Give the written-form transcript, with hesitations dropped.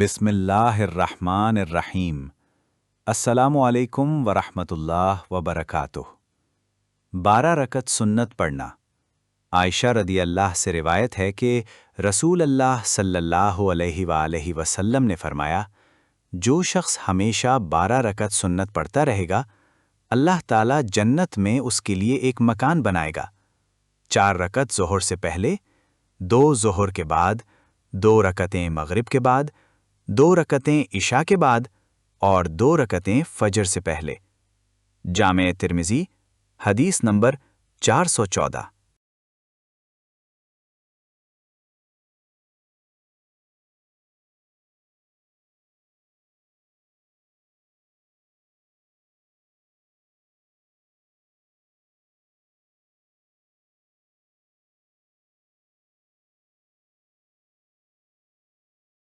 بسم اللہ الرحمن الرحیم۔ السلام علیکم ورحمۃ اللہ وبرکاتہ۔ 12 رکعت سنت پڑھنا۔ عائشہ رضی اللہ سے روایت ہے کہ رسول اللہ صلی اللہ علیہ وآلہ وسلم نے فرمایا، جو شخص ہمیشہ 12 رکعت سنت پڑھتا رہے گا، اللہ تعالیٰ جنت میں اس کے لیے ایک مکان بنائے گا۔ 4 رکعت ظہر سے پہلے، 2 ظہر کے بعد، 2 رکعتیں مغرب کے بعد، 2 رکعتیں عشاء کے بعد اور 2 رکعتیں فجر سے پہلے۔ جامع ترمذی، حدیث نمبر 414۔